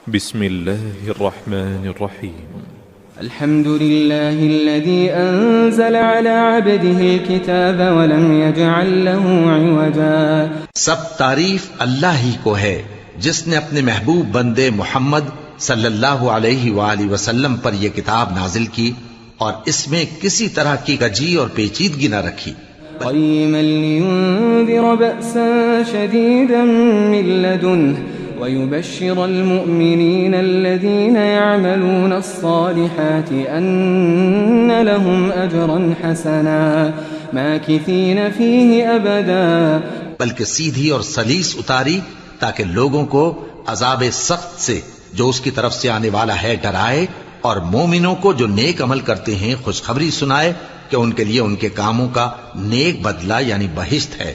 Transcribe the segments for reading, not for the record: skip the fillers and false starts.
بسم الله الرحمن الرحيم. الحمد لله الذي أنزل على عبده الكتاب ولم يجعل له عوجا. سب تعریف اللہ ہی کو ہے جس نے اپنے محبوب بندے محمد صلی اللہ علیہ وآلہ وسلم پر یہ کتاب نازل کی اور اس میں کسی طرح کی کجی اور پیچیدگی نہ رکھی. قيما لينذر بأسا شديدا من لدنه ويبشر المؤمنين الذين يعملون الصالحات أن لهم أجرا حسنا ماكثين فيه أبدا. بلکہ سیدھی اور سلیس اتاری تاکہ لوگوں کو عذاب سخت سے جو اس کی طرف سے آنے والا ہے ڈرائے، اور مومنوں کو جو نیک عمل کرتے ہیں خوشخبری سنائے کہ ان کے لیے ان کے کاموں کا نیک بدلہ یعنی بہشت ہے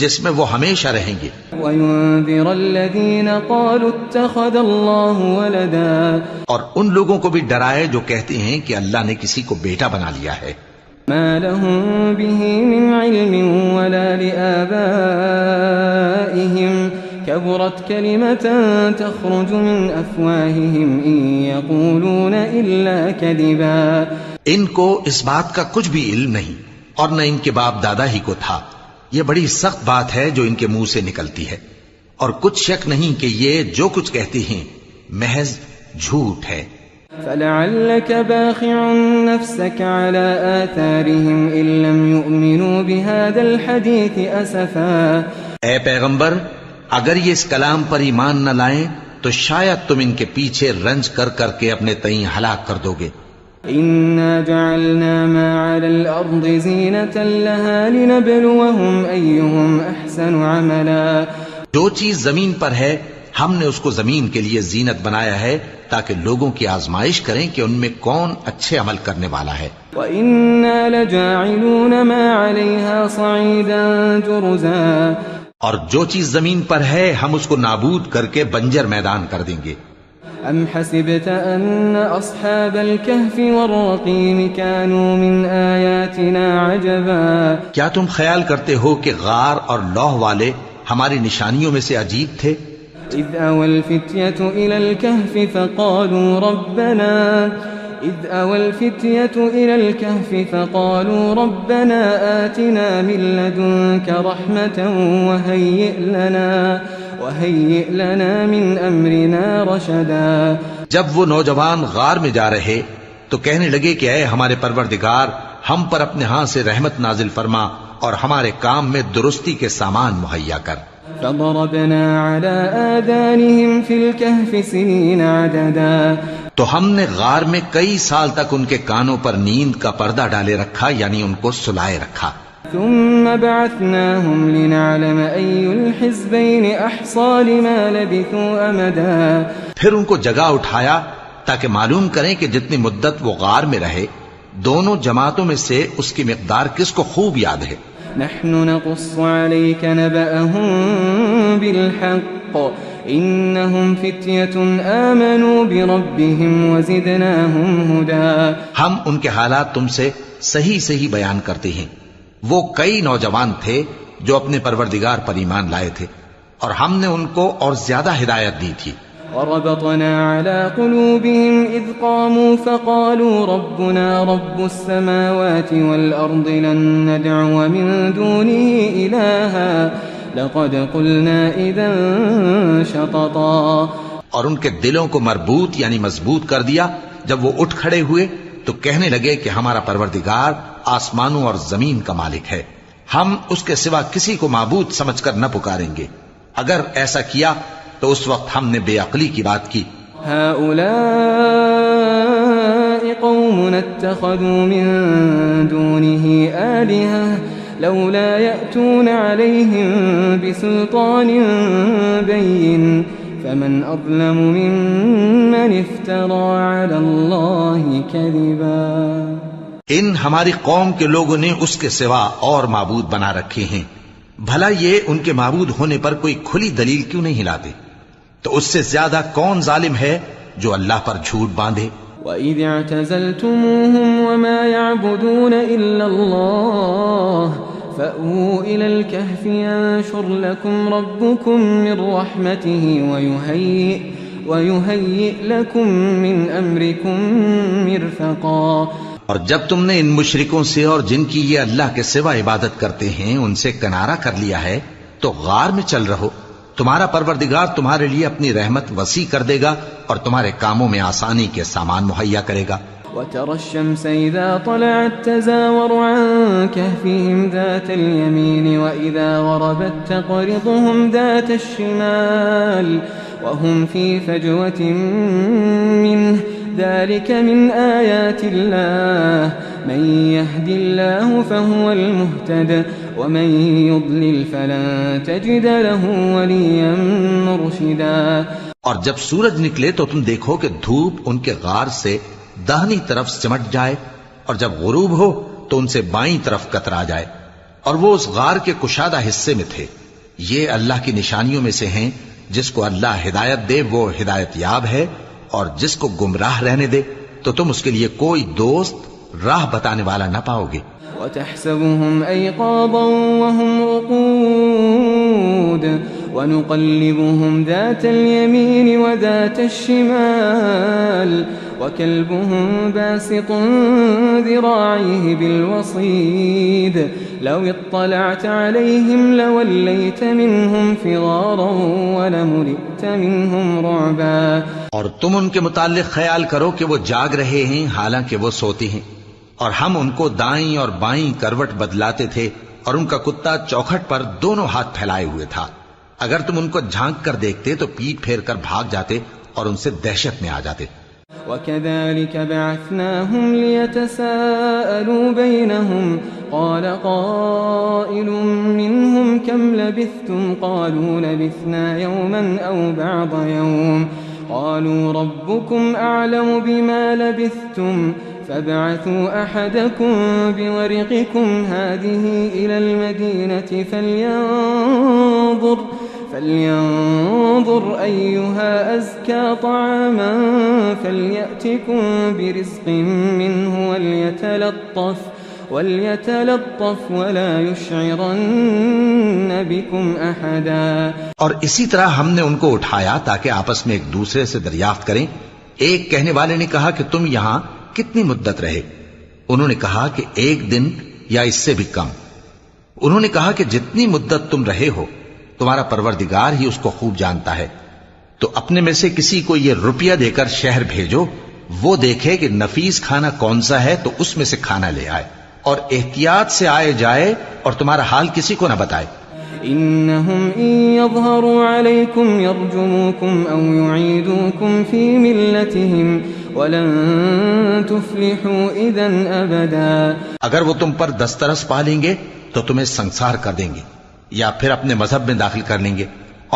جس میں وہ ہمیشہ رہیں گے. وَيُنذِرَ الَّذِينَ قَالُوا اتَّخَذَ اللَّهُ وَلَدًا. اور ان لوگوں کو بھی ڈرائے جو کہتے ہیں کہ اللہ نے کسی کو بیٹا بنا لیا ہے. مَا لَهُم بِهِ مِنْ عِلْمٍ وَلَا لِآبَائِهِمْ كَبُرَتْ كَلِمَةً تَخْرُجُ مِنْ أَفْوَاهِهِمْ إِنْ يَقُولُونَ إِلَّا كَذِبًا. ان کو اس بات کا کچھ بھی علم نہیں اور نہ ان کے باپ دادا ہی کو تھا. یہ بڑی سخت بات ہے جو ان کے منہ سے نکلتی ہے، اور کچھ شک نہیں کہ یہ جو کچھ کہتے ہیں محض جھوٹ ہے. فَلَعَلَّكَ بَاخِعٌ نَفْسَكَ عَلَى آثَارِهِمْ إِن لَّمْ يُؤْمِنُوا بِهَذَا الْحَدِيثِ أَسَفًا. اے پیغمبر، اگر یہ اس کلام پر ایمان نہ لائیں تو شاید تم ان کے پیچھے رنج کر کر کے اپنے تئیں ہلاک کر دو گے. إِنَّا جَعَلْنَا مَا عَلَى الْأَرْضِ زِينَةً لَهَا لِنَبْلُوَهُمْ أَيُّهُمْ أَحْسَنُ عَمَلًا. جو چیز زمین پر ہے ہم نے اس کو زمین کے لیے زینت بنایا ہے تاکہ لوگوں کی آزمائش کریں کہ ان میں کون اچھے عمل کرنے والا ہے. وَإِنَّا لَجَاعِلُونَ مَا عَلَيْهَا صَعِيدًا جُرُزًا. اور جو چیز زمین پر ہے ہم اس کو نابود کر کے بنجر میدان کر دیں گے. أَمْ حَسِبْتَ أَنَّ أَصْحَابَ الْكَهْفِ وَالرَّقِيمِ كَانُوا مِنْ آيَاتِنَا عَجَبًا. کیا تم خیال کرتے ہو کہ غار اور لوح والے ہماری نشانیوں میں سے عجیب تھے؟ إِذْ أَوَى الْفِتْيَةُ إِلَى الْكَهْفِ فَقَالُوا رَبَّنَا آتِنَا مِن لَّدُنكَ رَحْمَةً وَهَيِّئْ لَنَا مِنْ أَمْرِنَا رَشَدًا. جب وہ نوجوان غار میں جا رہے تو کہنے لگے کہ اے ہمارے پروردگار، ہم پر اپنے ہاں سے رحمت نازل فرما اور ہمارے کام میں درستی کے سامان مہیا کر. فَضَرَبْنَا عَلَىٰ آذَانِهِمْ فِي الْكَهْفِ سِنِينَ عَدَدًا. تو ہم نے غار میں کئی سال تک ان کے کانوں پر نیند کا پردہ ڈالے رکھا، یعنی ان کو سلائے رکھا. ثم بعثناهم لنعلم أي الحزبين أحصى لما لبثوا أمدا. پھر ان کو جگہ اٹھایا تاکہ معلوم کریں کہ جتنی مدت وہ غار میں رہے دونوں جماعتوں میں سے اس کی مقدار کس کو خوب یاد ہے. نحن نقص عليك نبأهم بالحق إنهم فتية آمنوا بربهم وزدناهم هدى. ہم ان کے حالات تم سے صحیح صحیح بیان کرتے ہیں. وہ کئی نوجوان تھے جو اپنے پروردگار پر ایمان لائے تھے اور ہم نے ان کو اور زیادہ ہدایت دی تھی. وربطنا على قلوبهم إذ قاموا فقالوا ربنا رب السماوات والأرض لن ندعو من دونه إلها لقد قلنا إذا شططا. اور ان کے دلوں کو مربوط یعنی مضبوط کر دیا جب وہ اٹھ کھڑے ہوئے تو کہنے لگے کہ ہمارا پروردگار آسمانوں اور زمین کا مالک ہے، ہم اس کے سوا کسی کو معبود سمجھ کر نہ پکاریں گے. اگر ایسا کیا تو اس وقت ہم نے بے عقلی کی بات کی. هؤلاء قوم اتخذوا من دونه آلهة لولا يأتون عليهم بسلطان بين فمن أظلم ممن افترى على الله كذبا. ان ہماری قوم کے لوگوں نے اس کے سوا اور معبود بنا رکھے ہیں، بھلا یہ ان کے معبود ہونے پر کوئی کھلی دلیل کیوں نہیں لاتے؟ تو اس سے زیادہ کون ظالم ہے جو اللہ پر جھوٹ باندھے؟ وَإِذِ اعْتَزَلْتُمُوهُمْ وَمَا يَعْبُدُونَ إِلَّا اللَّهَ فَأْوُوا إِلَى الْكَهْفِ يَنشُرْ لَكُمْ رَبُّكُمْ مِنْ رَحْمَتِهِ ويهيئ لكم من أمركم مرفقا. اور جب تم نے ان مشرکوں سے اور جن کی یہ اللہ کے سوا عبادت کرتے ہیں ان سے کنارہ کر لیا ہے تو غار میں چل رہو. تمہارا پروردگار تمہارے لیے اپنی رحمت وسیع کر دے گا اور تمہارے کاموں میں آسانی کے سامان مہیا کرے گا. وترى الشمس إذا طلعت تزاور عن كهفهم ذات اليمين وإذا غربت تقرضهم ذات الشمال وهم في فجوة منه ذلك من آيات الله من يهد الله فهو المهتد ومن يضلل فلن تجد له وليا مرشدا. اور جب سورج نکلے تو تم دیکھو کہ دھوپ ان کے غار سے داہنی طرف سمٹ جائے اور جب غروب ہو تو ان سے بائیں طرف کترا جائے اور وہ اس غار کے کشادہ حصے میں تھے. یہ اللہ کی نشانیوں میں سے ہیں. جس کو اللہ ہدایت دے وہ ہدایت یاب ہے اور جس کو گمراہ رہنے دے تو تم اس کے لیے کوئی دوست راہ بتانے والا نہ پاؤ گے. وتحسبهم أيقاظا وهم رقود ونقلبهم ذات اليمين وذات الشمال وكلبهم باسط ذراعيه بالوصيد لو اطلعت عليهم لوليت منهم فرارا ولملئت منهم رعبا. اور تم ان کے متعلق خیال کرو کہ وہ جاگ رہے ہیں حالانکہ وہ سوتے ہیں اور ہم ان کو دائیں اور بائیں کروٹ بدلاتے تھے اور ان کا کتا چوکھٹ پر دونوں ہاتھ پھیلائے ہوئے تھا. اگر تم ان کو جھانک کر دیکھتے تو پیٹ پھیر کر بھاگ جاتے اور ان سے دہشت میں آ جاتے. وكذلك بعثناهم ليتساءلوا بينهم قال قائل منهم كم لبثتم قالوا لبثنا يوما أو بعض يوم قالوا ربكم أعلم بما لبثتم فابعثوا أحدكم بورقكم هذه إلى المدينة فلينظر أيها أزكى طعاما فليأتكم برزق منه وليتلطف ولا يشعرن بكم أحدا. اور اسی طرح ہم نے ان کو اٹھایا تاکہ آپس میں ایک دوسرے سے دریافت کریں. ایک کہنے والے نے کہا کہ تم یہاں کتنی مدت رہے؟ انہوں نے کہا کہ 1 دن یا اس سے بھی کم. انہوں نے کہا کہ جتنی مدت تم رہے ہو تمہارا پروردگار ہی اس کو خوب جانتا ہے. تو اپنے میں سے کسی کو یہ روپیہ دے کر شہر بھیجو وہ دیکھے کہ نفیس کھانا کون سا ہے تو اس میں سے کھانا لے آئے اور احتیاط سے آئے جائے اور تمہارا حال کسی کو نہ بتائے. إنهم إن يظهروا عليكم يرجموكم أو يعيدوكم في ملتهم ولن تفلحوا إذا أبدا. اگر وہ تم پر دسترس پا لیں گے تو تمہیں سنسار کر دیں گے یا پھر اپنے مذہب میں داخل کر لیں گے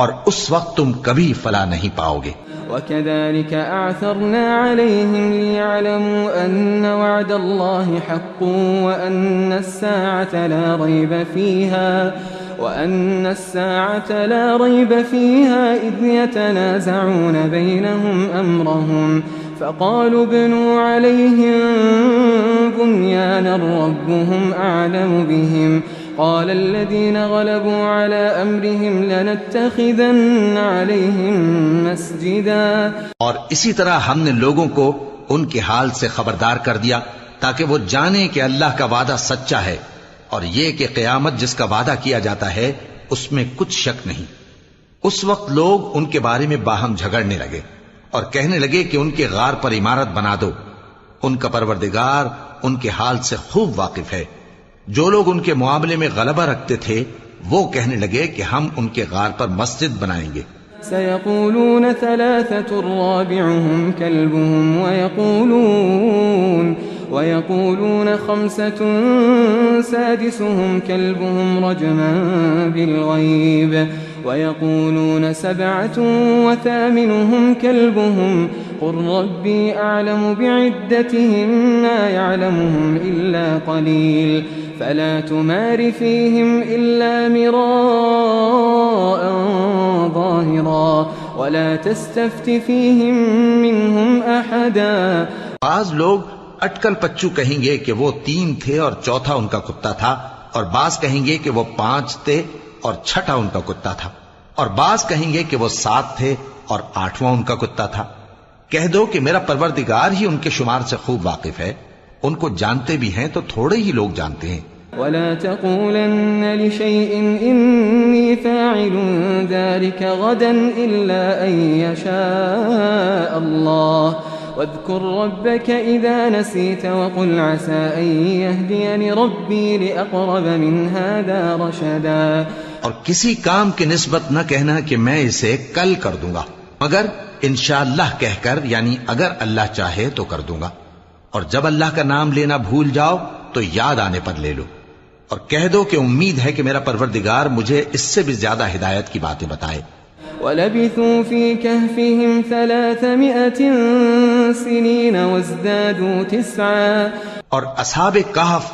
اور اس وقت تم کبھی فلاح نہیں پاؤ گے. وكذلك أعثرنا عليهم ليعلموا أن وعد الله حق وأن الساعة لا ريب فيها إذ يتنازعون بينهم أمرهم فقالوا ابنوا عليهم بنيانا ربهم أعلم بهم قال الذين غلبوا على أمرهم لنتخذن عليهم مسجدا. اور اسی طرح ہم نے لوگوں کو ان کے حال سے خبردار کر دیا تاکہ وہ جانیں کہ اللہ کا وعدہ سچا ہے اور یہ کہ قیامت جس کا وعدہ کیا جاتا ہے اس میں کچھ شک نہیں. اس وقت لوگ ان کے بارے میں باہم جھگڑنے لگے اور کہنے لگے کہ ان کے غار پر عمارت بنا دو. ان کا پروردگار ان کے حال سے خوب واقف ہے. جو لوگ ان کے معاملے میں غلبہ رکھتے تھے وہ کہنے لگے کہ ہم ان کے غار پر مسجد بنائیں گے. سيقولون 3 رابعهم كلبهم ويقولون 5 سادسهم كلبهم رجما بالغيب ويقولون 7 وثامنهم كلبهم قل ربي أعلم بعدتهم ما يعلمهم إلا قليل فلا تمار فيهم إلا مراء ظاهرا ولا تستفت فيهم منهم أحدا. بعض لوگ اٹکل پچو کہیں گے کہ وہ 3 تھے اور چوتھا ان کا کتا تھا اور بعض کہیں گے کہ وہ 5 تھے اور چھٹا ان کا کتا تھا اور بعض کہیں گے کہ وہ 7 تھے اور 8واں ان کا کتا تھا۔ کہہ دو کہ میرا پروردگار ہی ان کے شمار سے خوب واقف ہے، ان کو جانتے بھی ہیں تو تھوڑے ہی لوگ جانتے ہیں۔ ولا تقولن لشيء إني فاعل ذلك غدا إلا أن يشاء الله واذكر ربك إذا نسيت وقل عسى أن يهديني ربي لأقرب من هذا رشدا۔ اور کسی کام کی نسبت نہ کہنا کہ میں اسے کل کر دوں گا، مگر انشاءاللہ کہہ کر، یعنی اگر اللہ چاہے تو کر دوں گا، اور جب اللہ کا نام لینا بھول جاؤ تو یاد آنے پر لے لو، اور کہہ دو کہ امید ہے کہ میرا پروردگار مجھے اس سے بھی زیادہ ہدایت کی باتیں بتائے۔ وَلَبِثُوا فِي كَهْفِهِمْ 300 سِنِينَ وَازْدَادُوا 9 اور اصحاب کہف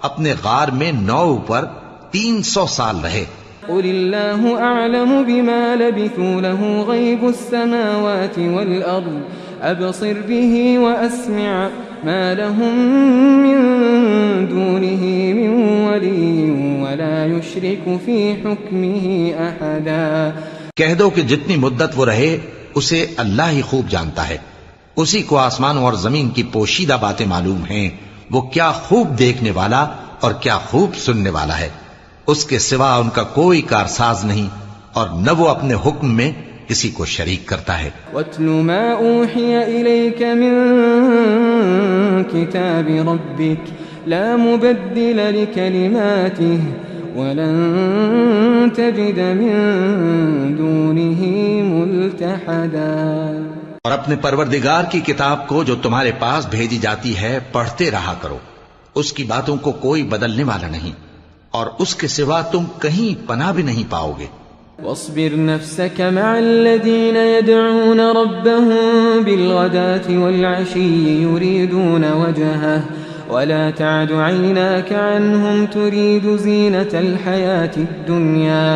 اپنے غار میں 9 پر 300 سال رہے۔ قُلِ اللَّهُ أَعْلَمُ بِمَا لَبِثُوا لَهُ غَيْبُ السَّمَاوَاتِ وَالْأَرْضِ أَبْصِرْ بِهِ وَأَسْمِعْ مَا لَهُم مِّن دُونِهِ مِن وَلِيٍّ وَلَا يُشْرِكُ فِي حُكْمِهِ أَحَدًا۔ کہہ دو کہ جتنی مدت وہ رہے اسے اللہ ہی خوب جانتا ہے، اسی کو آسمانوں اور زمین کی پوشیدہ باتیں معلوم ہیں، وہ کیا خوب دیکھنے والا اور کیا خوب سننے والا ہے، اس کے سوا ان کا کوئی کارساز نہیں، اور نہ وہ اپنے حکم میں کسی کو شریک کرتا ہے۔ وَاتْلُ مَا أُوحِيَ إِلَيْكَ مِن كِتَابِ رَبِّكَ لَا مُبَدِّلَ لِكَلِمَاتِهِ وَلَن تَجِدَ مِن دُونِهِ مُلْتَحَدًا۔ اور اپنے پروردگار کی کتاب کو جو تمہارے پاس بھیجی جاتی ہے پڑھتے رہا کرو، اس کی باتوں کو کوئی بدلنے والا نہیں، اور اس کے سوا تم کہیں پناہ بھی نہیں پاؤ گے۔ واصبر نفسك مع الذين يدعون ربهم بالغداة والعشي يريدون وجهه ولا تعد عيناك عنهم تريد زينة الحياة الدنيا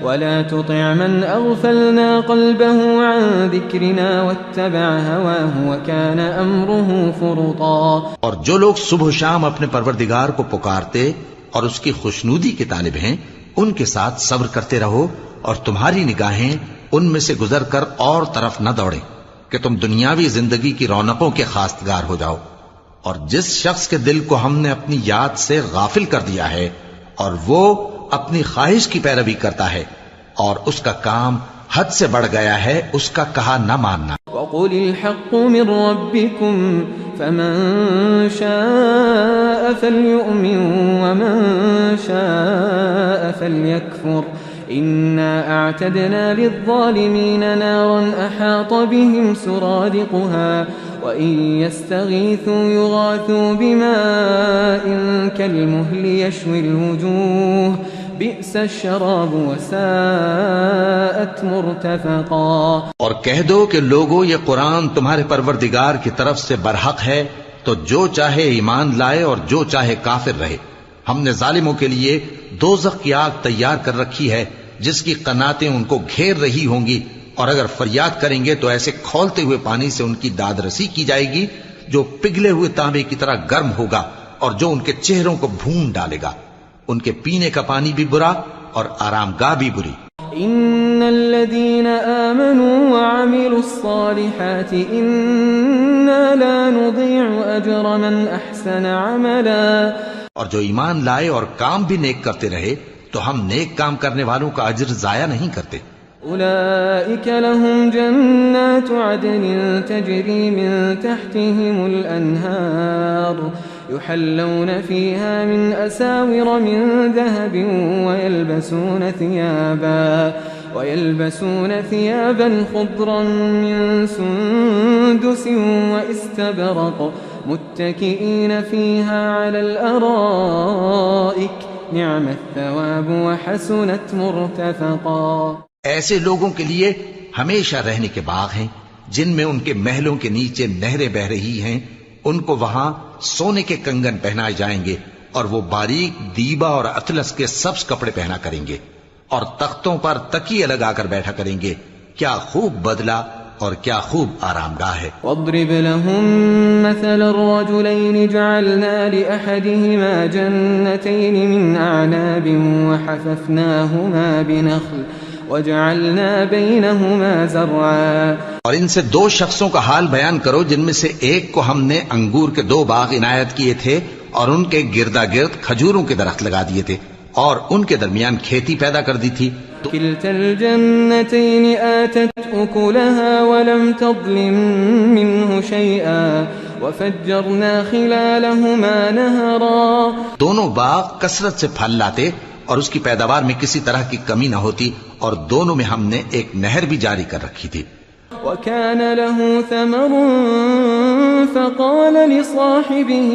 ولا تطع من أغفلنا قلبه عن ذكرنا واتبع هواه وكان أمره فرطا۔ اور جو لوگ صبح و شام اپنے پروردگار کو پکارتے اور اس کی خوشنودی کے طالب ہیں، ان کے ساتھ صبر کرتے رہو، اور تمہاری نگاہیں ان میں سے گزر کر اور طرف نہ دوڑیں کہ تم دنیاوی زندگی کی رونقوں کے خواستگار ہو جاؤ۔ اور جس شخص کے دل کو ہم نے اپنی یاد سے غافل کر دیا ہے اور وہ اپنی خواہش کی پیروی کرتا ہے اور اس کا کام حد سے بڑھ گیا ہے، اس کا کہا نہ ماننا۔ وَقُلِ الْحَقُّ مِن رَّبِّكُمْ فَمَن شَاءَ فَلْيُؤْمِن وَمَن شَاءَ فَلْيَكْفُرْ إِنَّا أَعْتَدْنَا لِلظَّالِمِينَ نَارًا أَحَاطَ بِهِمْ سُرَادِقُهَا وَإِن يَسْتَغِيثُوا يُغَاثُوا بِمَاءٍ كَالْمُهْلِ يَشْوِي الْوُجُوهَ بِئْسَ الشَّرَابُ وَسَاءَتْ مُرْتَفَقًا۔ اور کہہ دو کہ لوگو یہ قرآن تمہارے پروردگار کی طرف سے برحق ہے، تو جو چاہے ایمان لائے اور جو چاہے کافر رہے۔ ہم نے ظالموں کے لیے دوزخ کی آگ تیار کر رکھی ہے جس کی قناتیں ان کو گھیر رہی ہوں گی، اور اگر فریاد کریں گے تو ایسے کھولتے ہوئے پانی سے ان کی داد رسی کی جائے گی جو پگھلے ہوئے تانبے کی طرح گرم ہوگا اور جو ان کے چہروں کو بھون ڈالے گا۔ ان کے پینے کا پانی بھی برا اور آرام گاہ بھی بری۔ ان الذين آمنوا وعملوا الصالحات انا لا نضيع اجر من احسن عملا۔ اور جو ایمان لائے اور کام بھی نیک کرتے رہے تو ہم نیک کام کرنے والوں کا اجر ضائع نہیں کرتے۔ اولئك لهم جنات عدن تجري من تحتهم الانهار يحلون فيها من أساور من ذهب ويلبسون ثيابا خضرا من سندس واستبرق متكئين فيها على الأرائك نعم الثواب وحسنت مرتفقا۔ ایسے لوگوں کے لیے ہمیشہ رہنے کے باغ ہیں جن میں ان کے محلوں کے نیچے نہریں بہ رہی ہیں، ان کو وہاں سونے کے کنگن پہنائے جائیں گے اور وہ باریک دیبا اور اطلس کے سبز کپڑے پہنا کریں گے اور تختوں پر تکیے لگا کر بیٹھا کریں گے۔ کیا خوب بدلہ اور کیا خوب آرام گاہ ہے۔ واضرب لهم مثل الرجلين جعلنا لأحدهما جنتين من أعناب وجعلنا بينهما زرعا اور ان سے دو شخصوں کا حال بیان کرو جن میں سے ایک کو ہم نے انگور کے 2 باغ عنایت کیے تھے اور ان کے گردا گرد کھجوروں کے درخت لگا دیے تھے اور ان کے درمیان کھیتی پیدا کر دی تھی. كلتا الجنتين آتت أكلها ولم تظلم منه شيئا وفجرنا خلالهما نهرا. دونوں باغ کثرت سے پھل لاتے اور اس کی پیداوار میں کسی طرح کی کمی نہ ہوتی اور دونوں میں ہم نے ایک نہر بھی جاری کر رکھی تھی. وكان له ثمر فقال لصاحبه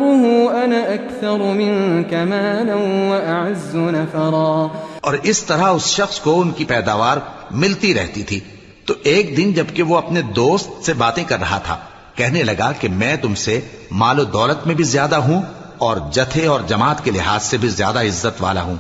وهو أنا أكثر منك مالا وأعز نفرا. اور اس طرح اس شخص کو ان کی پیداوار ملتی رہتی تھی تو ایک دن جبکہ وہ اپنے دوست سے باتیں کر رہا تھا کہنے لگا کہ میں تم سے مال و دولت میں بھی زیادہ ہوں اور جتھے اور جماعت کے لحاظ سے بھی زیادہ عزت والا ہوں.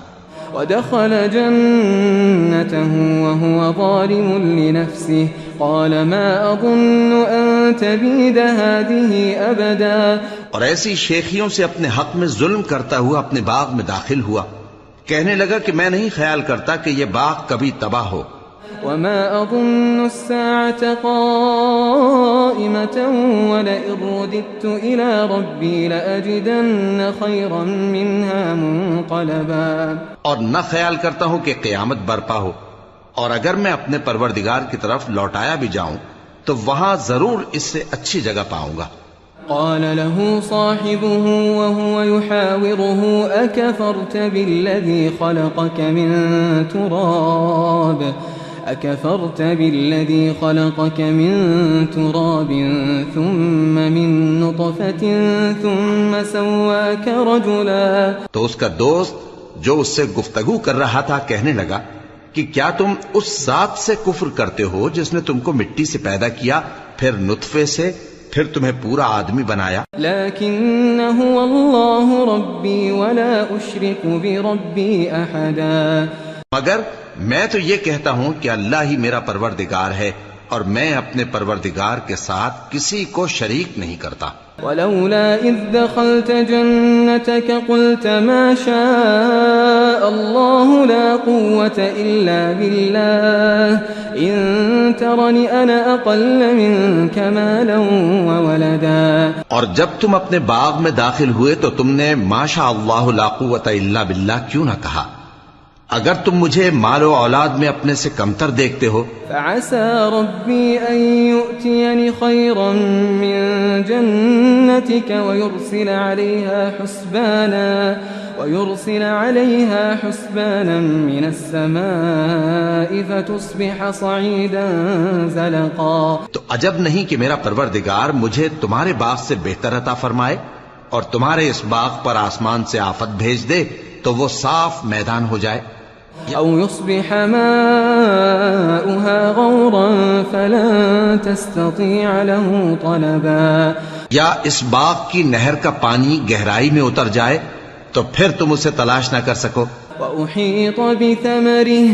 ودخل جنته وهو ظالم لنفسه قال ما أظن أن تبيد هذه أبدا. اور ایسی شیخیوں سے اپنے حق میں ظلم کرتا ہوا اپنے باغ میں داخل ہوا کہنے لگا کہ میں نہیں خیال کرتا کہ یہ باغ کبھی تباہ ہو. وما أظن الساعة قائمة ولئن رددت إلى ربي لأجدن خيرا منها منقلبا. اور نہ خیال کرتا ہوں کہ قیامت برپا ہو اور اگر میں اپنے پروردگار کی طرف لوٹایا بھی جاؤں تو وہاں ضرور اس سے اچھی جگہ پاؤں گا. قال له صاحبه وهو يحاوره أكفرت بالذي خلقك من تراب ثم من نطفة ثم سواك رجلا. تو اس کا دوست جو اس سے گفتگو کر رہا تھا کہنے لگا کہ کیا تم اس ذات سے کفر کرتے ہو جس نے تم کو مٹی سے پیدا کیا پھر نطفے سے پھر تمہیں پورا آدمی بنایا. لیکن هو اللہ ربی ولا اشرک بربی احدا. مگر میں تو یہ کہتا ہوں کہ اللہ ہی میرا پروردگار ہے اور میں اپنے پروردگار کے ساتھ کسی کو شریک نہیں کرتا. ولولا اذ دخلت جنتك قلت ما شاء الله لا قوة الا بالله ان ترني انا اقل منك مالا وولدا. اور جب تم اپنے باغ میں داخل ہوئے تو تم نے ما شاء اللہ لا قوت الا باللہ کیوں نہ کہا اگر تم مجھے مال و اولاد میں اپنے سے کمتر دیکھتے ہو. فعسى ربي أن يؤتيني خيرا من جنتك ويرسل عليها حسبانا من السماء فتصبح صعيدا زلقا. تو عجب نہیں کہ میرا پروردگار مجھے تمہارے باغ سے بہتر عطا فرمائے اور تمہارے اس باغ پر آسمان سے آفت بھیج دے تو وہ صاف میدان ہو جائے. أو يصبح ماؤها غورا فلن تستطيع له طلبا. یا اس باغ کی نہر کا پانی گہرائی میں اتر جائے تو پھر تم اسے تلاش نہ کر سکو. وأحيط بثمره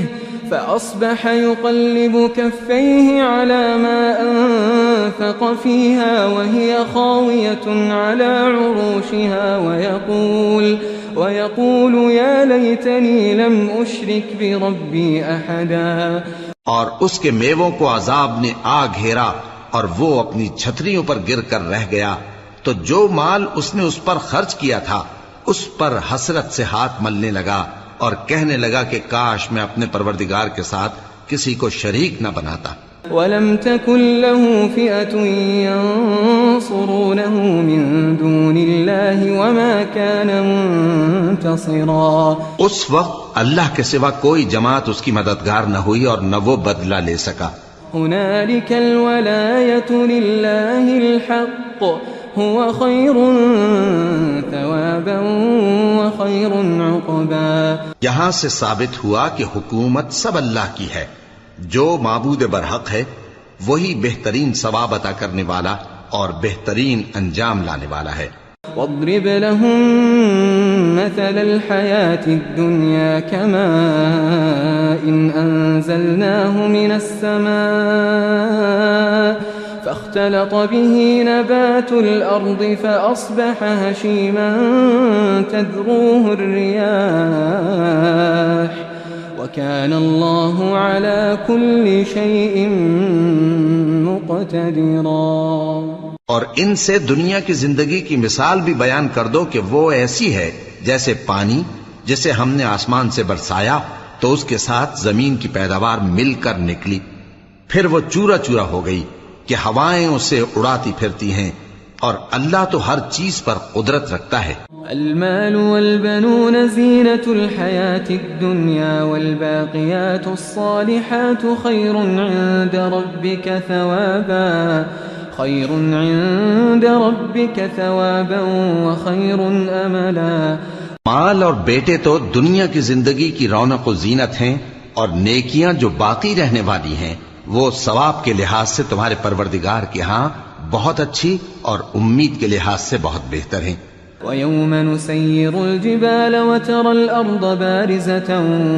فأصبح يقلب كفيه على ما أنفق فيها وهي خاوية على عروشها ويقول يا ليتني لم أشرك بربي أحدا. اور اس کے میووں کو عذاب نے آ گھیرا اور وہ اپنی چھتریوں پر گر کر رہ گیا تو جو مال اس نے اس پر خرچ کیا تھا اس پر حسرت سے ہاتھ ملنے لگا اور کہنے لگا کہ کاش میں اپنے پروردگار کے ساتھ کسی کو شریک نہ بناتا. وَلَمْ تَكُنْ لَهُ فِئَةٌ يَنصُرُونَهُ مِن دُونِ اللَّهِ وَمَا كَانَ مُنْتَصِرًا. اس وقت اللہ کے سوا کوئی جماعت اس کی مددگار نہ ہوئی اور نہ وہ بدلہ لے سکا. هُنَالِكَ الْوَلَایَةُ لِلَّهِ الْحَقِّ هُوَ خَيْرٌ ثَوَابًا وَخَيْرٌ عُقْبًا. یہاں سے ثابت ہوا کہ حکومت سب اللہ کی ہے. جو معبود برحق ہے وہی بہترین ثواب عطا کرنے والا اور بہترین انجام لانے والا ہے. واضرب لهم مثل الحياة الدنيا كماء إن أنزلناه من السماء فاختلط به نبات الأرض فأصبح هشيما تذروه الرياح وكان الله على كل شيء مقتدرا۔ اور ان سے دنیا کی زندگی کی مثال بھی بیان کر دو کہ وہ ایسی ہے جیسے پانی جسے ہم نے آسمان سے برسایا تو اس کے ساتھ زمین کی پیداوار مل کر نکلی، پھر وہ چورا چورا ہو گئی کہ ہوائیں اسے اڑاتی پھرتی ہیں، اور اللہ تو ہر چیز پر قدرت رکھتا ہے۔ المال والبنون زینة الحیاة الدنیا والباقیات الصالحات خیر عند ربک ثوابا وخیر املا۔ مال اور بیٹے تو دنیا کی زندگی کی رونق و زینت ہیں، اور نیکیاں جو باقی رہنے والی ہیں وہ ثواب کے لحاظ سے تمہارے پروردگار کے ہاں بہت اچھی اور امید کے لحاظ سے بہت بہتر ہیں۔ وَيَوْمَ نُسَيِّرُ الْجِبَالَ وَتَرَى الْأَرْضَ بَارِزَةً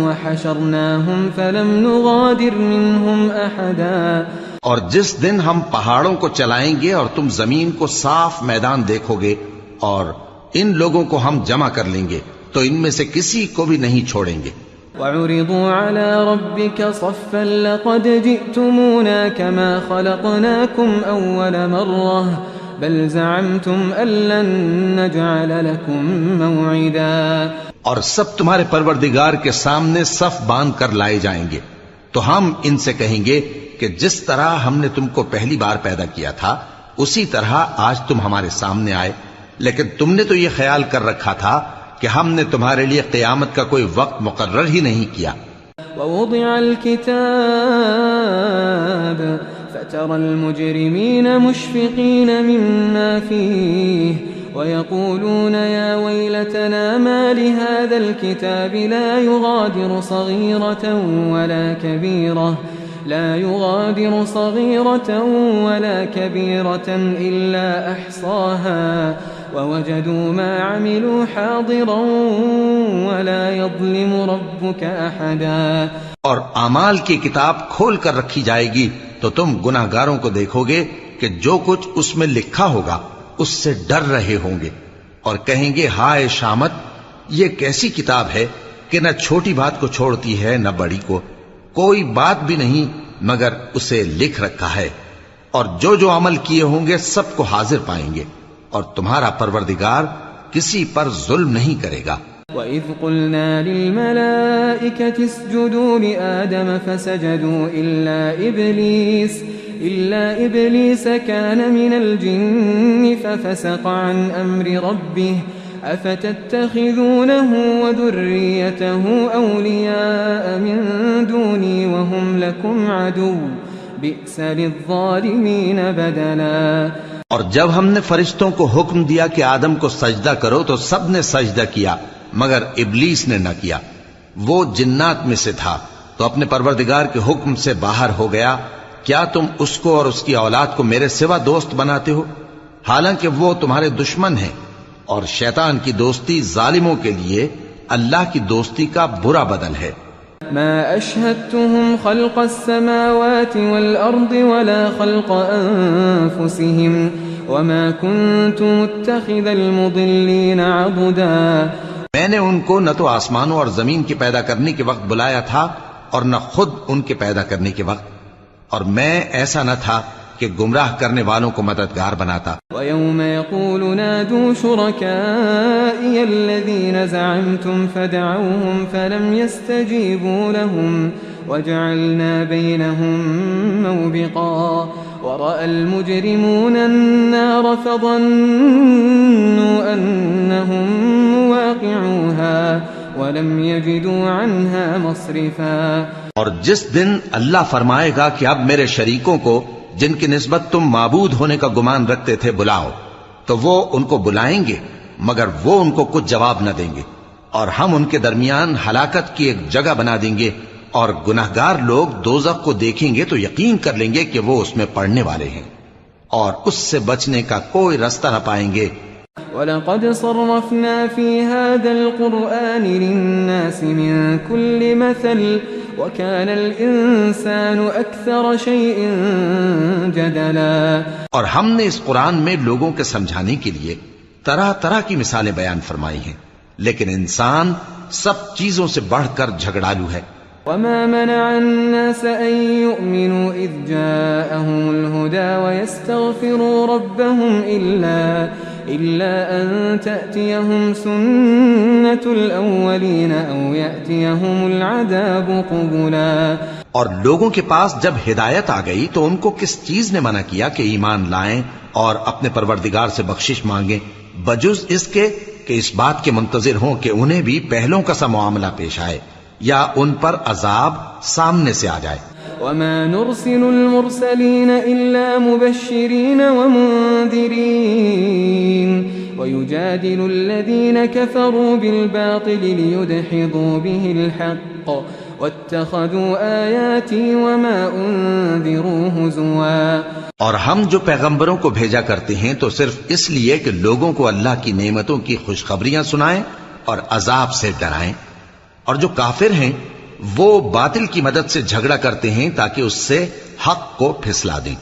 وَحَشَرْنَاهُمْ فَلَمْ نُغَادِرْ مِنْهُمْ أَحَدًا۔ اور جس دن ہم پہاڑوں کو چلائیں گے اور تم زمین کو صاف میدان دیکھو گے، اور ان لوگوں کو ہم جمع کر لیں گے تو ان میں سے کسی کو بھی نہیں چھوڑیں گے۔ وَعُرِضُوا عَلَى رَبِّكَ صَفًّا لَقَدْ جِئْتُمُونَا كَمَا خَلَقْنَاكُمْ أَوَّلَ مَرَّةٍ بَلْ زَعَمْتُمْ أَن لَّن نَّجْعَلَ لَكُم مَّوْعِدًا۔ اور سب تمہارے پروردگار کے سامنے صف باندھ کر لائے جائیں گے، تو ہم ان سے کہیں گے کہ جس طرح ہم نے تم کو پہلی بار پیدا کیا تھا اسی طرح آج تم ہمارے سامنے آئے، لیکن تم نے تو یہ خیال کر رکھا تھا کہ ہم نے تمہارے لیے قیامت کا کوئی وقت مقرر ہی نہیں کیا۔ ووضع الكتاب فترى المجرمين مشفقين مما فيه ويقولون يا ويلتنا ما لهذا الكتاب لا يغادر صغيرة ولا كبيرة إلا أحصاها ووجدوا ما عملوا حاضرا ولا يظلم ربك أحدا۔ اور اعمال کی کتاب کھول کر رکھی جائے گی تو تم گناہگاروں کو دیکھو گے کہ جو کچھ اس میں لکھا ہوگا اس سے ڈر رہے ہوں گے، اور کہیں گے ہائے شامت، یہ کیسی کتاب ہے کہ نہ چھوٹی بات کو چھوڑتی ہے نہ بڑی کو، کوئی بات بھی نہیں مگر اسے لکھ رکھا ہے، اور جو جو عمل کیے ہوں گے سب کو حاضر پائیں گے، اور تمہارا پروردگار کسی پر ظلم نہیں کرے گا۔ وَإِذْ قُلْنَا لِلْمَلَائِكَةِ اسْجُدُوا لِآدَمَ فَسَجَدُوا إِلَّا إِبْلِيسَ كَانَ مِنَ الْجِنِّ فَفَسَقَ عَنْ أَمْرِ رَبِّهِ أَفَتَتَّخِذُونَهُ وَذُرِّيَّتَهُ أَوْلِيَاءَ مِن دُونِي وَهُمْ لَكُمْ عَدُوٌّ بِئْسَ لِلظَّالِمِينَ بَدَلًا۔ اور جب ہم نے فرشتوں کو حکم دیا کہ آدم کو سجدہ کرو تو سب نے سجدہ کیا مگر ابلیس نے نہ کیا، وہ جنات میں سے تھا تو اپنے پروردگار کے حکم سے باہر ہو گیا۔ کیا تم اس کو اور اس کی اولاد کو میرے سوا دوست بناتے ہو، حالانکہ وہ تمہارے دشمن ہیں، اور شیطان کی دوستی ظالموں کے لیے اللہ کی دوستی کا برا بدل ہے۔ ما أشهدتهم خلق السماوات والأرض ولا خلق أنفسهم وما كنت متخذ المضلين عضدا۔ میں نے ان کو نہ تو آسمانوں اور زمین کے پیدا کرنے کے وقت بلایا تھا اور نہ خود ان کے پیدا کرنے کے وقت، اور میں ایسا نہ تھا کہ گمراہ کرنے والوں کو مددگار بناتا۔ وَيَوْمَ يَقُولُ نَادُوا شُرَكَائِيَ الَّذِينَ زَعَمْتُمْ فَدَعَوْهُمْ فَلَمْ يَسْتَجِيبُوا لَهُمْ وَجَعَلْنَا بَيْنَهُمْ مَوْبِقًا وَرَأَى الْمُجْرِمُونَ النَّارَ فَظَنُّوا أَنَّهُمْ مُوَاقِعُوهَا وَلَمْ يَجِدُوا عَنْهَا مَصْرِفًا۔ اور جس دن اللہ فرمائے گا کہ اب میرے شریکوں کو جن کی نسبت تم معبود ہونے کا گمان رکھتے تھے بلاؤ، تو وہ ان کو بلائیں گے مگر وہ ان کو کچھ جواب نہ دیں گے، اور ہم ان کے درمیان ہلاکت کی ایک جگہ بنا دیں گے، اور گناہگار لوگ دوزخ کو دیکھیں گے تو یقین کر لیں گے کہ وہ اس میں پڑنے والے ہیں، اور اس سے بچنے کا کوئی راستہ نہ پائیں گے۔ وَلَقَدْ صَرَّفْنَا فِي هَذَا الْقُرْآنِ لِلنَّاسِ مِنْ كُلِّ مَثَلٍ وكان الإنسان أكثر شيء جدلا. اور ہم نے اس قرآن میں لوگوں کے سمجھانے کے لیے طرح طرح کی مثالیں بیان فرمائی ہیں، لیکن انسان سب چیزوں سے بڑھ کر جھگڑالو ہے. وما منع الناس أن يؤمنوا إذ جاءهم الهدى ويستغفروا ربهم إلا أن تأتيهم سنة الأولين أو يأتيهم العذاب قبلا. اور لوگوں کے پاس جب ہدایت آ گئی تو ان کو کس چیز نے منع کیا کہ ایمان لائیں اور اپنے پروردگار سے بخشش مانگیں، بجز اس کے کہ اس بات کے منتظر ہوں کہ انہیں بھی پہلوں کا سا معاملہ پیش آئے یا ان پر عذاب سامنے سے آ جائے. وما نرسل المرسلين إلا مبشرين ومنذرين ويجادل الذين كفروا بالباطل ليدحضوا به الحق واتخذوا آياتي وما أنذروا هزوا. اور ہم جو پیغمبروں کو بھیجا کرتے ہیں تو صرف اس لیے کہ لوگوں کو اللہ کی نعمتوں کی خوشخبریاں سنائیں اور عذاب سے ڈرائیں، اور جو کافر ہیں وہ باطل کی مدد سے جھگڑا کرتے ہیں تاکہ اس سے حق کو پھسلا دیں،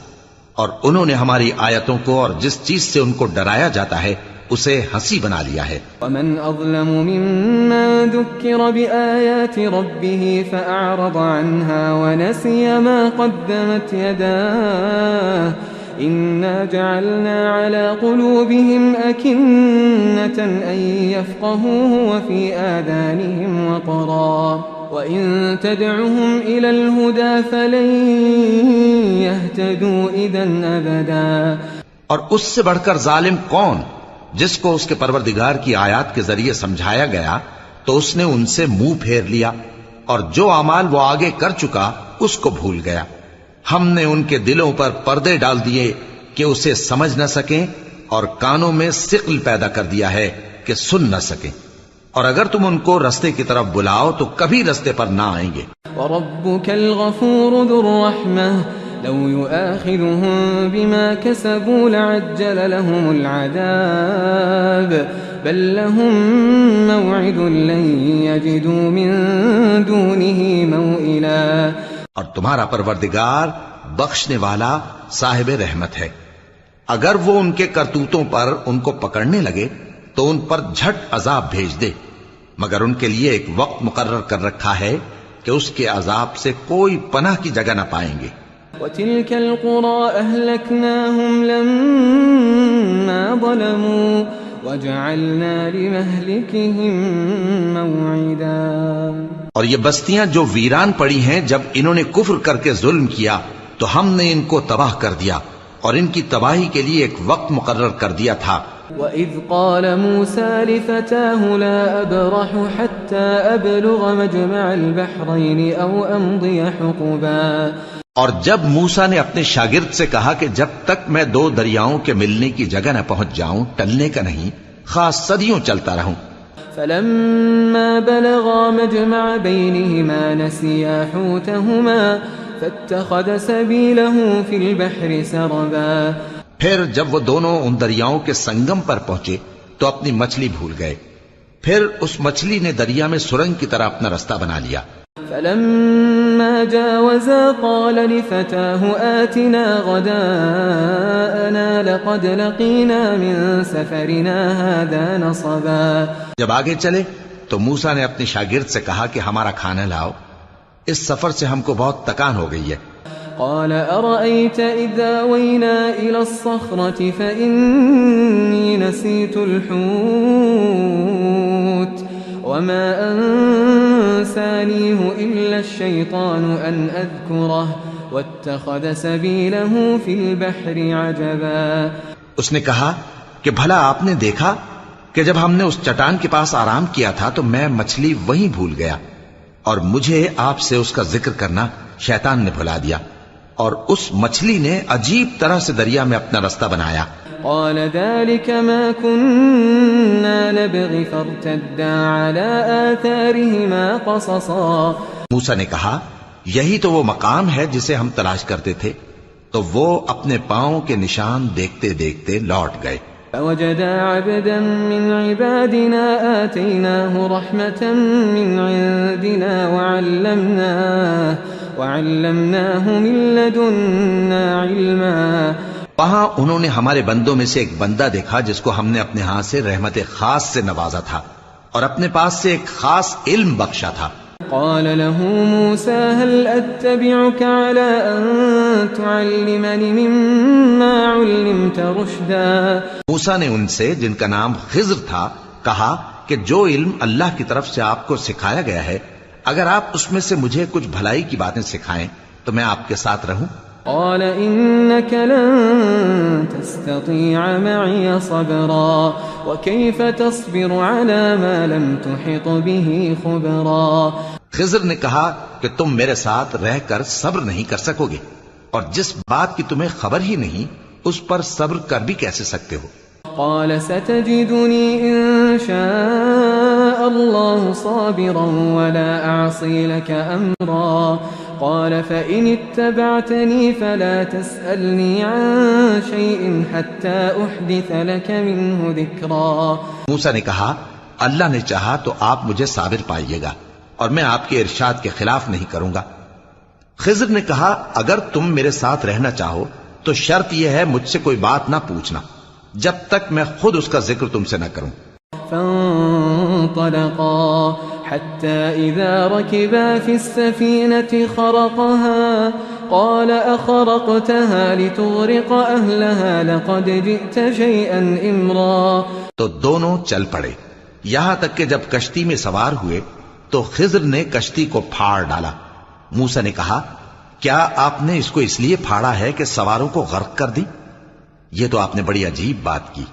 اور انہوں نے ہماری آیتوں کو اور جس چیز سے ان کو ڈرایا جاتا ہے اسے ہنسی بنا لیا ہے. ومن أظلم ممن ذكر بآيات ربه فأعرض عنها ونسي ما قدمت يداه إنا جعلنا على قلوبهم أكنة أن يفقهوه وفي آذانهم وقرا وإن تدعهم إلى الهدى فلن يهتدوا إذا أبدا. اور اس سے بڑھ کر ظالم کون جس کو اس کے پروردگار کی آیات کے ذریعے سمجھایا گیا تو اس نے ان سے منہ پھیر لیا، اور جو اعمال وہ آگے کر چکا اس کو بھول گیا. ہم نے ان کے دلوں پر پردے ڈال دیے کہ اسے سمجھ نہ سکیں، اور کانوں میں ثقل پیدا کر دیا ہے کہ سن نہ سکیں، اور اگر تم ان کو رستے کی طرف بلاؤ تو کبھی رستے پر نہ آئیں گے. وَرَبُّكَ الْغَفُورُ ذُو الرَّحْمَةِ لَوْ يُؤَاخِذُهُم بِمَا كَسَبُوا لَعَجَّلَ لَهُمُ الْعَذَابَ بَل لَّهُم مَّوْعِدٌ لَّن يَجِدُوا مِن دُونِهِ مَوْئِلًا. اور تمہارا پروردگار بخشنے والا صاحب رحمت ہے، اگر وہ ان کے کرتوتوں پر ان کو پکڑنے لگے تو ان پر جھٹ عذاب بھیج دے، مگر ان کے لیے ایک وقت مقرر کر رکھا ہے کہ اس کے عذاب سے کوئی پناہ کی جگہ نہ پائیں گے. وَتِلْكَ الْقُرَىٰ أَهْلَكْنَاهُمْ لَمَّا ظَلَمُوا وَجَعَلْنَا لِمَهْلِكِهِم مَّوْعِدًا. اور یہ بستیاں جو ویران پڑی ہیں جب انہوں نے کفر کر کے ظلم کیا تو ہم نے ان کو تباہ کر دیا اور ان کی تباہی کے لیے ایک وقت مقرر کر دیا تھا. وَإِذْ قَالَ مُوسَىٰ لِفَتَاهُ لَا أَبْرَحُ حَتَّىٰ أَبْلُغَ مَجْمَعَ الْبَحْرَيْنِ أَوْ أَمْضِيَ حُقُبًا. اور جب موسیٰ نے اپنے شاگرد سے کہا کہ جب تک میں دو دریاؤں کے ملنے کی جگہ نہ پہنچ جاؤں ٹلنے کا نہیں، خاص صدیوں چلتا رہوں. فَلَمَّا بَلَغَا مَجْمَعَ بَيْنِهِمَا نَسِيَا حُوتَهُمَا فَاتَّخَذَ سَبِيلَهُ فِي الْبَحْرِ سَرَبًا. پھر جب وہ دونوں ان دریاؤں کے سنگم پر پہنچے تو اپنی مچھلی بھول گئے، پھر اس مچھلی نے دریا میں سرنگ کی طرح اپنا رستہ بنا لیا. فَلَمَّا جَاوَزَا قَالَ لِفَتَاهُ آتِنَا غَدَاءَنَا لَقَدْ لَقِينَا مِن سَفَرِنَا هَٰذَا نَصَبًا. جب آگے چلے تو موسیٰ نے اپنے شاگرد سے کہا کہ ہمارا کھانا لاؤ، اس سفر سے ہم کو بہت تکان ہو گئی ہے. قال أرأيت إذا وينا إلى الصخرة فإني نسيت الحوت وما أنسانيه إلا الشيطان أن أذكره واتخذ سبيله في البحر عجبا. اس نے کہا کہ بھلا آپ نے دیکھا کہ جب ہم نے اس چٹان کے پاس آرام کیا تھا تو میں مچھلی وہیں بھول گیا، اور مجھے آپ سے اس کا ذکر کرنا شیطان نے بھلا دیا، اور اس مچھلی نے عجیب طرح سے دریا میں اپنا رستہ بنایا. قال ذلك ما كنا نبغي فارتدا على آثارهما قصصا. موسیٰ نے کہا یہی تو وہ مقام ہے جسے ہم تلاش کرتے تھے، تو وہ اپنے پاؤں کے نشان دیکھتے دیکھتے لوٹ گئے. فوجدا عبدا من عبادنا آتيناه رحمة من عندنا وعلمناه من لدنا علما. وہاں انہوں نے ہمارے بندوں میں سے ایک بندہ دیکھا جس کو ہم نے اپنے ہاں سے رحمت خاص سے نوازا تھا اور اپنے پاس سے ایک خاص علم بخشا تھا. قال له موسى هل أتبعك على أن تعلمني مما علمت رشدا. موسیٰ نے ان سے جن کا نام خضر تھا کہا کہ جو علم اللہ کی طرف سے آپ کو سکھایا گیا ہے اگر آپ اس میں سے مجھے کچھ بھلائی کی باتیں سکھائیں تو میں آپ کے ساتھ رہوں. قال إنك لن تستطيع معي صبرا وكيف تصبر على ما لم تحط به خبرا. خضر نے کہا کہ تم میرے ساتھ رہ کر صبر نہیں کر سکو گے اور جس بات کی تمہیں خبر ہی نہیں اس پر صبر کر بھی کیسے سکتے ہو. قال ستجدني إن شاء الله صابرا ولا أعصي لك أمرا. قال فإن اتبعتني فلا تسألني عن شيء حتى أحدث لك منه ذكرا. موسیٰ نے کہا اللہ نے چاہا تو آپ مجھے صابر پائیے گا اور میں آپ کے ارشاد کے خلاف نہیں کروں گا. خضر نے کہا اگر تم میرے ساتھ رہنا چاہو تو شرط یہ ہے مجھ سے کوئی بات نہ پوچھنا جب تک میں خود اس کا ذکر تم سے نہ کروں. فانطلقا حتى إذا ركبا في السفينة خرقها قال أخرقتها لتغرق أهلها لقد جئت شيئا إمرا. تو دونوں چل پڑے یہاں تک کہ جب کشتی میں سوار ہوئے تو خضر نے کشتی کو پھاڑ ڈالا. موسیٰ نے کہا کیا آپ نے اس کو اس لیے پھاڑا ہے کہ سواروں کو غرق کر دی؟ یہ تو آپ نے بڑی عجیب بات کی.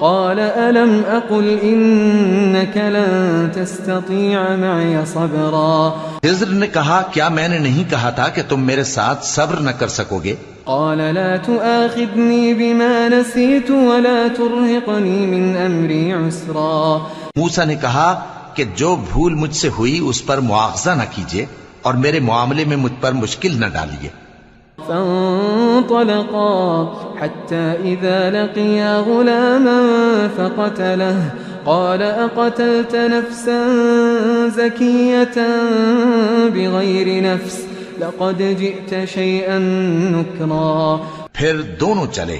قال ألم أقل إنك لن تستطيع معي صبرا. خضر نے کہا کیا میں نے نہیں کہا تھا کہ تم میرے ساتھ صبر نہ کر سکو گے؟ قال لا تؤاخذني بما نسيت ولا ترهقني من أمري عسرا. موسیٰ نے کہا کہ جو بھول مجھ سے ہوئی اس پر مواخذہ نہ کیجیے اور میرے معاملے میں مجھ پر مشکل نہ ڈالیے. فانطلقا حتى إذا لقيا غلاما فقتله قال أقتلت نفسا زكية بغير نفس لقد جئت شيئا نكرا. پھر دونوں چلے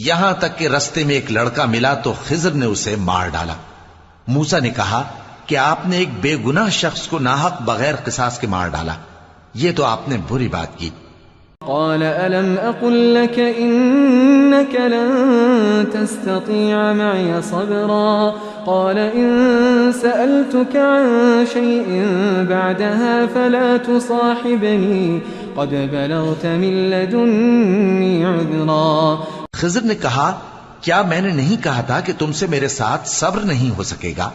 یہاں تک کہ رستے میں ایک لڑکا ملا تو خضر نے اسے مار ڈالا. موسیٰ نے کہا کہ آپ نے ایک بے گناہ شخص کو ناحق بغیر قصاص کے مار ڈالا یہ تو آپ نے بری بات کی. قال ألم أقل لك إنك لن تستطيع معي صبرا. قال إن سألتك عن شيء بعدها فلا تصاحبني قد بلغت من لدني عذرا. خضر نے کہا کیا میں نے نہیں کہا تھا کہ تم سے میرے ساتھ صبر نہیں ہو سکے گا؟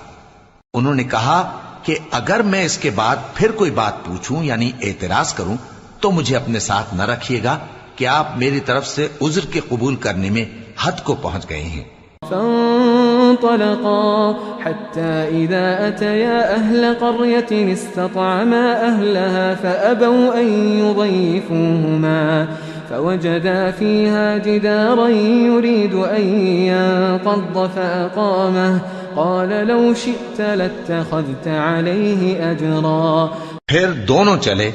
انہوں نے کہا کہ اگر میں اس کے بعد پھر کوئی بات پوچھوں یعنی اعتراض کروں تو مجھے اپنے ساتھ نہ رکھیے گا کہ آپ میری طرف سے عذر کے قبول کرنے میں حد کو پہنچ گئے ہیں. فانطلقا حتى إذا أتيا أهل قرية استطعما أهلها فأبوا أن يضيفوهما فوجدا فيها جدارا يريد أن ينقض فأقامه قال لو شئت لاتخذت عليه أجرا. پھر دونوں چلے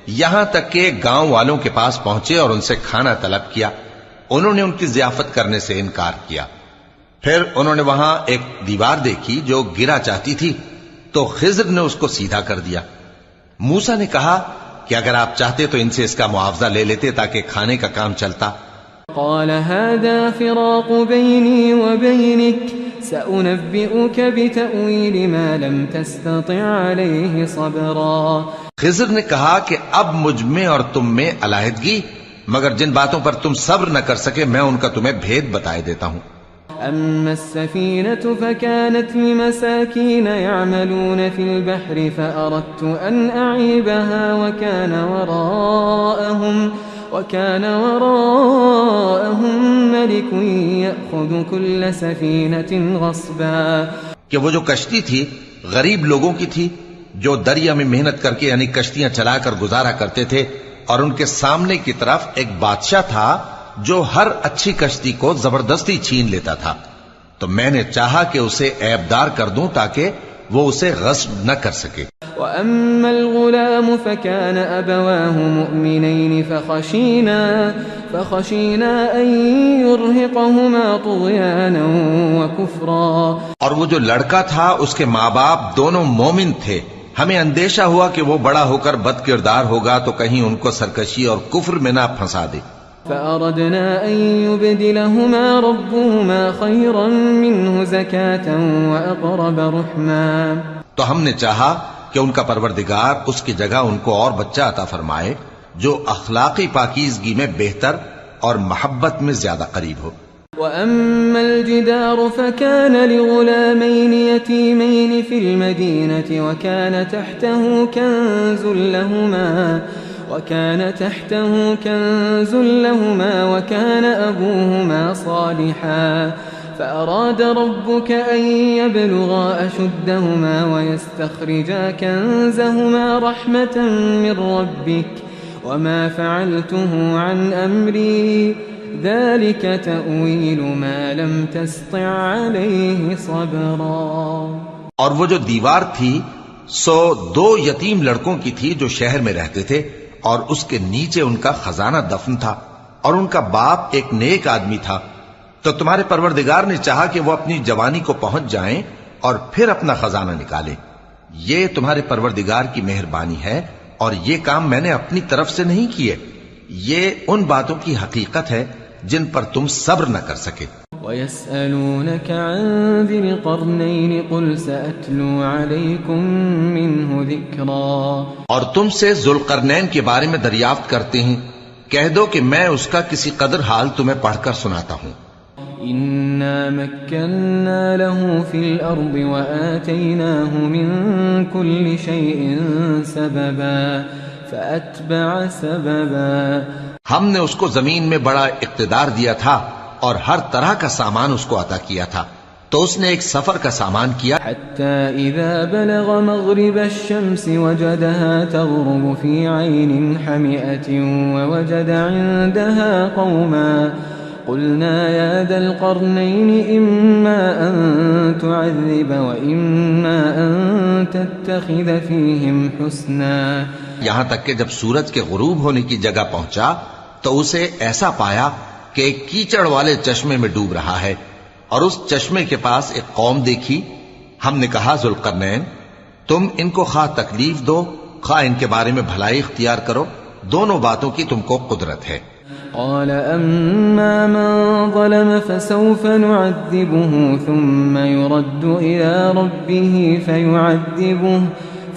یہاں تک کہ گاؤں والوں کے پاس پہنچے اور ان سے کھانا طلب کیا. انہوں نے ان کی ضیافت کرنے سے انکار کیا. پھر انہوں نے وہاں ایک دیوار دیکھی جو گرا چاہتی تھی تو خضر نے اس کو سیدھا کر دیا. موسیٰ نے کہا کہ اگر آپ چاہتے تو ان سے اس کا معاوضہ لے لیتے تاکہ کھانے کا کام چلتا. قال هذا فراق بيني وبينك سأنبئك بتأويل ما لم تستطع عليه صبرا. خضر نے کہا کہ اب مجھ میں اور تم میں علیحدگی مگر جن باتوں پر تم صبر نہ کر سکے میں ان کا تمہیں بھید بتائے دیتا ہوں. أما السفينة فكانت لمساكين يعملون في البحر فأردت أن أعيبها وكان وراءهم ملك يأخذ كل سفينة غصبا. کہ وہ جو کشتی تھی غریب لوگوں کی تھی جو دریا میں محنت کر کے یعنی کشتیاں چلا کر گزارا کرتے تھے اور ان کے سامنے کی طرف ایک بادشاہ تھا جو ہر اچھی کشتی کو زبردستی چھین لیتا تھا. تو میں نے چاہا کہ اسے عیبدار کر دوں تاکہ وہ اسے غصب نہ کر سکے. وأما الغلام فكان أبواه مؤمنين فخشينا أن يرهقهما طغيانا وكفرا. اور وہ جو لڑکا تھا اس کے ماں باپ دونوں مومن تھے، ہمیں اندیشہ ہوا کہ وہ بڑا ہو کر بد کردار ہوگا تو کہیں ان کو سرکشی اور کفر میں نہ پھنسا دے. فأردنا أن يبدلهما ربهما خيرا منه زكاة وأقرب رحما. تو ہم نے چاہا کہ ان کا پروردگار اس کی جگہ ان کو اور بچہ عطا فرمائے جو اخلاقی پاکیزگی میں بہتر اور محبت میں زیادہ قریب ہو. وأما الجدار فكان لغلامين يتيمين في المدينة وكان تحته كنز لهما وكان أبوهما صالحا فأراد ربك أن يبلغا أشدهما ويستخرجا كنزهما رحمة من ربك وما فعلته عن أمري ذلك تأويل ما لم تستطع عليه صبرا. اور وہ جو دیوار تھی سو 2 یتیم لڑکوں کی تھی جو شہر میں رہتے تھے، اور اس کے نیچے ان کا خزانہ دفن تھا، اور ان کا باپ ایک نیک آدمی تھا. تو تمہارے پروردگار نے چاہا کہ وہ اپنی جوانی کو پہنچ جائیں اور پھر اپنا خزانہ نکالیں. یہ تمہارے پروردگار کی مہربانی ہے، اور یہ کام میں نے اپنی طرف سے نہیں کیے. یہ ان باتوں کی حقیقت ہے جن پر تم صبر نہ کر سکے. وَيَسْأَلُونَكَ عَنْ ذِي الْقَرْنَيْنِ قُلْ سَأَتْلُو عَلَيْكُمْ مِنْهُ ذِكْرًا. اور تم سے ذوالقرنین کے بارے میں دریافت کرتے ہیں، کہہ دو کہ میں اس کا کسی قدر حال تمہیں پڑھ کر سناتا ہوں. إِنَّا مَكَّنَّا لَهُ فِي الْأَرْضِ وَآتَيْنَاهُ مِنْ كُلِّ شَيْءٍ سَبَبًا فَأَتْبَعَ سَبَبًا. ہم نے اس کو زمین میں بڑا اقتدار دیا تھا اور ہر طرح کا سامان اس کو عطا کیا تھا، تو اس نے ایک سفر کا سامان کیا. حتى إذا بلغ مغرب الشمس وجدها تغرب في عين حمئة ووجد عندها قوما قلنا يا ذا القرنين إما أن تعذب وإما أن تتخذ فيهم حسنا. یہاں تک کہ جب سورج کے غروب ہونے کی جگہ پہنچا تو اسے ایسا پایا کہ ایک کیچڑ والے چشمے میں ڈوب رہا ہے، اور اس چشمے کے پاس ایک قوم دیکھی. ہم نے کہا ذوالقرنین تم ان کو خواہ تکلیف دو خواہ ان کے بارے میں بھلائی اختیار کرو، دونوں باتوں کی تم کو قدرت ہے. قال أما من ظلم فسوف نعذبه ثم يرد إلى ربه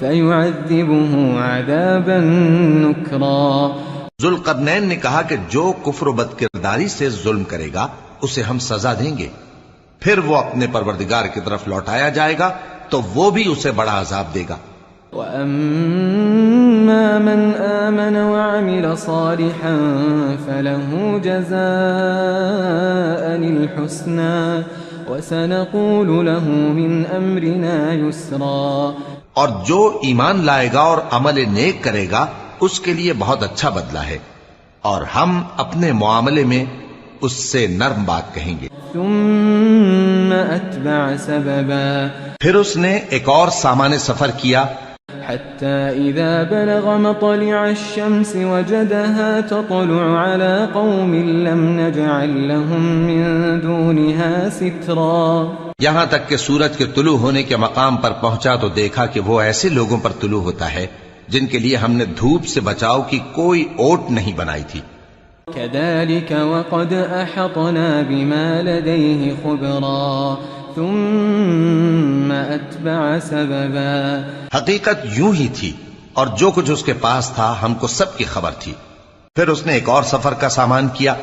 فيعذبه عذابا نكرا. ذوالقرنین نے کہا کہ جو کفر و بد کرداری سے ظلم کرے گا اسے ہم سزا دیں گے، پھر وہ اپنے پروردگار کی طرف لوٹایا جائے گا تو وہ بھی اسے بڑا عذاب دے گا. وَأَمَّا مَنْ آمَنَ وَعَمِلَ صَالِحًا فَلَهُ جَزَاءً الْحُسْنَى وَسَنَقُولُ لَهُ مِنْ أَمْرِنَا يُسْرًا. اور جو ایمان لائے گا اور عمل نیک کرے گا اس کے لیے بہت اچھا بدلہ ہے، اور ہم اپنے معاملے میں اس سے نرم بات کہیں گے. ثم أتبع سببا. پھر اس نے ایک اور سامان سفر کیا. حتى إذا بلغ مطلع الشمس وجدها تطلع على قوم لم نجعل لهم من دونها سترا. یہاں تک کہ سورج کے طلوع ہونے کے مقام پر پہنچا تو دیکھا کہ وہ ایسے لوگوں پر طلوع ہوتا ہے جن کے لیے ہم نے دھوپ سے بچاؤ کی کوئی اوٹ نہیں بنائی تھی. كذلك وقد أحطنا بما لديه خبرا ثم أتبع سببا. حقیقت یوں ہی تھی، اور جو کچھ اس کے پاس تھا ہم کو سب کی خبر تھی. پھر اس نے ایک اور سفر کا سامان کیا.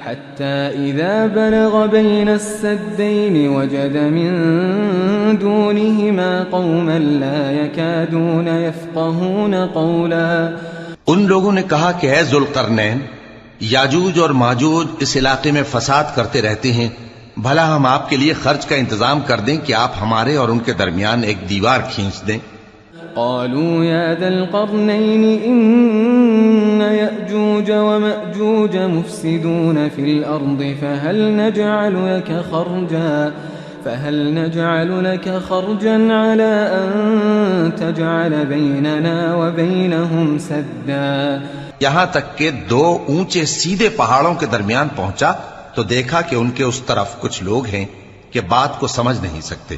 حتى إذا بلغ بين السدين وجد من دونهما قوما لا يكادون يفقهون قولا. ان لوگوں نے کہا کہ اے ذوالقرنین، یاجوج اور ماجوج اس علاقے میں فساد کرتے رہتے ہیں، بھلا ہم آپ کے لیے خرچ کا انتظام کر دیں کہ آپ ہمارے اور ان کے درمیان ایک دیوار کھینچ دیں. قالوا يا ذا القرنين إن يأجوج ومأجوج مفسدون في الأرض فهل نجعل لك خرجا على أن تجعل بيننا وبينهم سدا؟ یہاں تک کہ دو اونچے سیدھے پہاڑوں کے درمیان پہنچا تو دیکھا کہ ان کے اس طرف کچھ لوگ ہیں کہ بات کو سمجھ نہیں سکتے.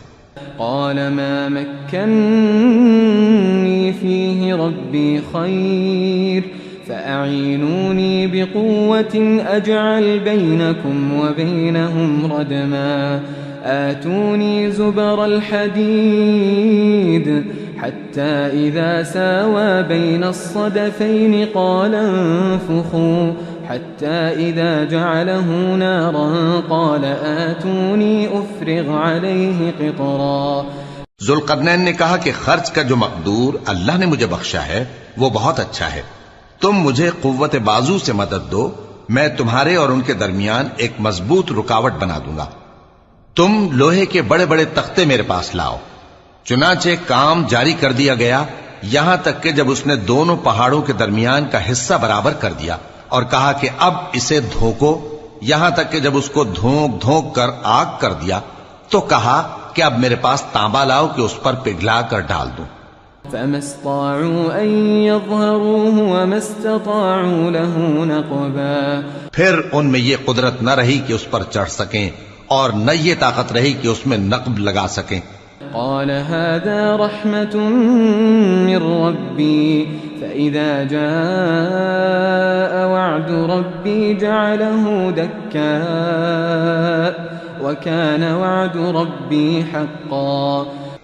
قال ما مكنني فيه ربي خير فأعينوني بقوة أجعل بينكم وبينهم ردما آتوني زبر الحديد حتى إذا ساوى بين الصدفين قال انفخوا حتى إذا جعله نارا قال آتوني أفرغ عليه قطرا. ذوالقرنین نے کہا کہ خرچ کا جو مقدور اللہ نے مجھے بخشا ہے وہ بہت اچھا ہے. تم مجھے قوت بازو سے مدد دو، میں تمہارے اور ان کے درمیان ایک مضبوط رکاوٹ بنا دوں گا. تم لوہے کے بڑے بڑے تختے میرے پاس لاؤ. چنانچہ کام جاری کر دیا گیا یہاں تک کہ جب اس نے دونوں پہاڑوں کے درمیان کا حصہ برابر کر دیا اور کہا کہ اب اسے دھوکو، یہاں تک کہ جب اس کو دھونک دھونک کر آگ کر دیا تو کہا کہ اب میرے پاس تانبا لاؤ کہ اس پر پگھلا کر ڈال دوں. فما استطاعوا أن يظهروه وما استطاعوا له نقبا. پھر ان میں یہ قدرت نہ رہی کہ اس پر چڑھ سکیں اور نہ یہ طاقت رہی کہ اس میں نقب لگا سکیں. قال هذا رحمة من ربي فإذا جاء وعد ربي جعله دكا وكان وعد ربي حقا.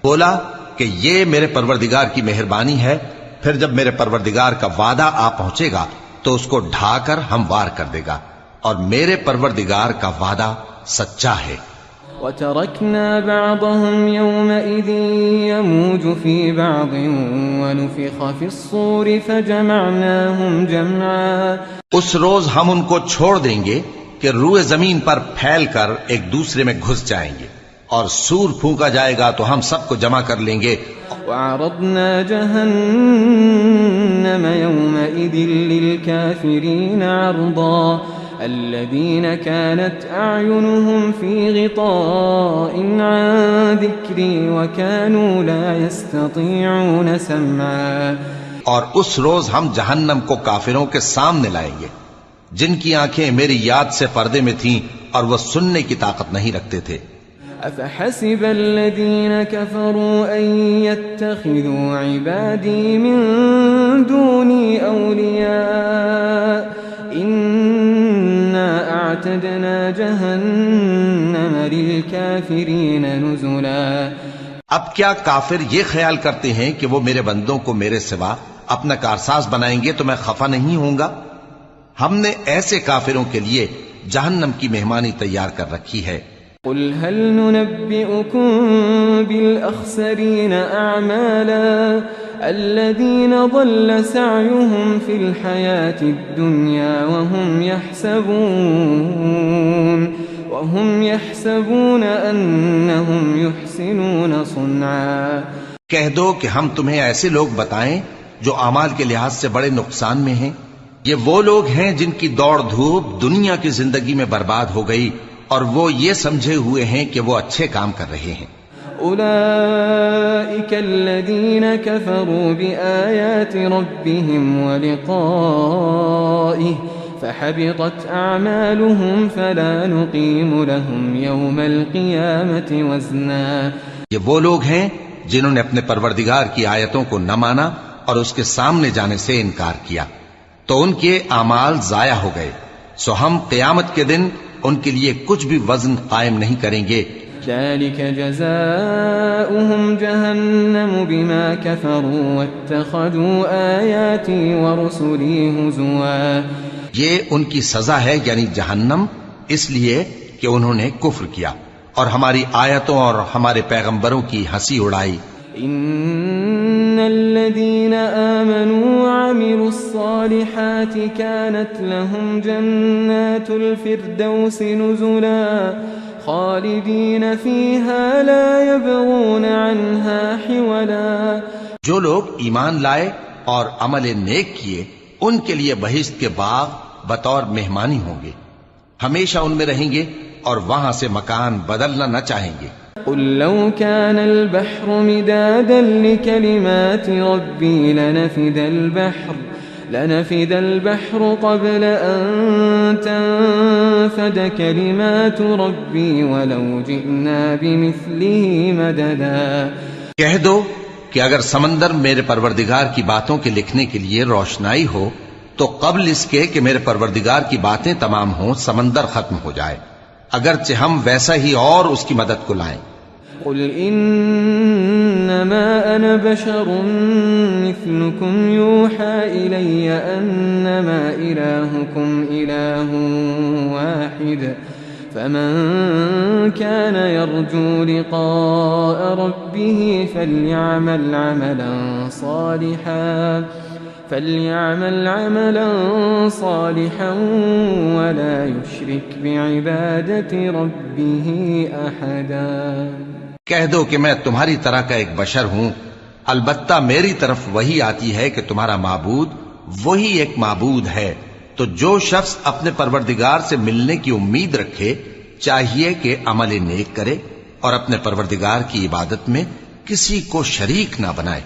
بولا کہ یہ میرے پروردگار کی مہربانی ہے، پھر جب میرے پروردگار کا وعدہ آ پہنچے گا تو اس کو ڈھا کر ہموار کر دے گا، اور میرے پروردگار کا وعدہ سچا ہے. وتركنا بعضهم يومئذ يموج في بعض ونفخ في الصور فجمعناهم جمعا. اس روز ہم ان کو چھوڑ دیں گے کہ روئے زمین پر پھیل کر ایک دوسرے میں گھس جائیں گے، اور سور پھونکا جائے گا تو ہم سب کو جمع کر لیں گے. وعرضنا جهنم يومئذ للكافرين عرضا الذين كانت أعينهم في غطاء عن ذكري وكانوا لا يستطيعون سمعا. اور اس روز ہم جہنم کو کافروں کے سامنے لائیں گے جن کی آنکھیں میری یاد سے پردے میں تھیں اور وہ سننے کی طاقت نہیں رکھتے تھے. أفحسب الذين كفروا أن يتخذوا عبادي من دوني أولياء إنا أعتدنا جهنم للكافرين نزلا. اب کیا کافر یہ خیال کرتے ہیں کہ وہ میرے بندوں کو میرے سوا اپنا کارساز بنائیں گے تو میں خفا نہیں ہوں گا؟ ہم نے ایسے کافروں کے لیے جہنم کی مہمانی تیار کر رکھی ہے. قل هل ننبئكم بالأخسرين أعمالا الذين ضل سعيهم في الحياة الدنيا وهم يحسبون أنهم يحسنون صنعا. کہہ دو کہ ہم تمہیں ایسے لوگ بتائیں جو اعمال کے لحاظ سے بڑے نقصان میں ہیں. یہ وہ لوگ ہیں جن کی دوڑ دھوپ دنیا کی زندگی میں برباد ہو گئی اور وہ یہ سمجھے ہوئے ہیں کہ وہ اچھے کام کر رہے ہیں. أولئك الذين كفروا بآيات ربهم ولقائه فحبطت أعمالهم فلا نقيم لهم يوم القيامة وزنا. یہ وہ لوگ ہیں جنہوں نے اپنے پروردگار کی آیتوں کو نہ مانا اور اس کے سامنے جانے سے انکار کیا تو ان کے اعمال ضائع ہو گئے، سو ہم قیامت کے دن ان کے لیے کچھ بھی وزن قائم نہیں کریں گے. ذلك جزاؤهم جهنم بما كفروا واتخذوا آياتي ورسلي هزوا. یہ ان کی سزا ہے یعنی جہنم، اس لیے کہ انہوں نے کفر کیا اور ہماری آیتوں اور ہمارے پیغمبروں کی ہنسی اڑائی. ان الذين آمنوا وعملوا الصالحات كانت لهم جنات الفردوس نزلا خالدين فيها لا يبغون عنها حولا. جو لوگ ایمان لائے اور عمل نیک کیے ان کے لیے بہشت کے باغ بطور مہمانی ہوں گے، ہمیشہ ان میں رہیں گے اور وہاں سے مکان بدلنا نہ چاہیں گے. قل لو كان البحر مدادا لكلمات ربي لنفد البحر قبل أن تنفد كلمات ربي ولو جئنا بمثله مددا. کہہ دو کہ اگر سمندر میرے پروردگار کی باتوں کے لکھنے کے لیے روشنائی ہو تو قبل اس کے کہ میرے پروردگار کی باتیں تمام ہوں سمندر ختم ہو جائے، اگرچہ ہم ویسا ہی اور اس کی مدد کو لائیں. قل إنما أنا بشر مثلكم يوحى إلي أنما إلهكم إله واحد فمن كان يرجو لقاء ربه فليعمل عملا صالحا ولا يشرك بعبادة ربه أحدا. کہہ دو کہ میں تمہاری طرح کا ایک بشر ہوں، البتہ میری طرف وہی آتی ہے کہ تمہارا معبود وہی ایک معبود ہے، تو جو شخص اپنے پروردگار سے ملنے کی امید رکھے چاہیے کہ عمل نیک کرے اور اپنے پروردگار کی عبادت میں کسی کو شریک نہ بنائے.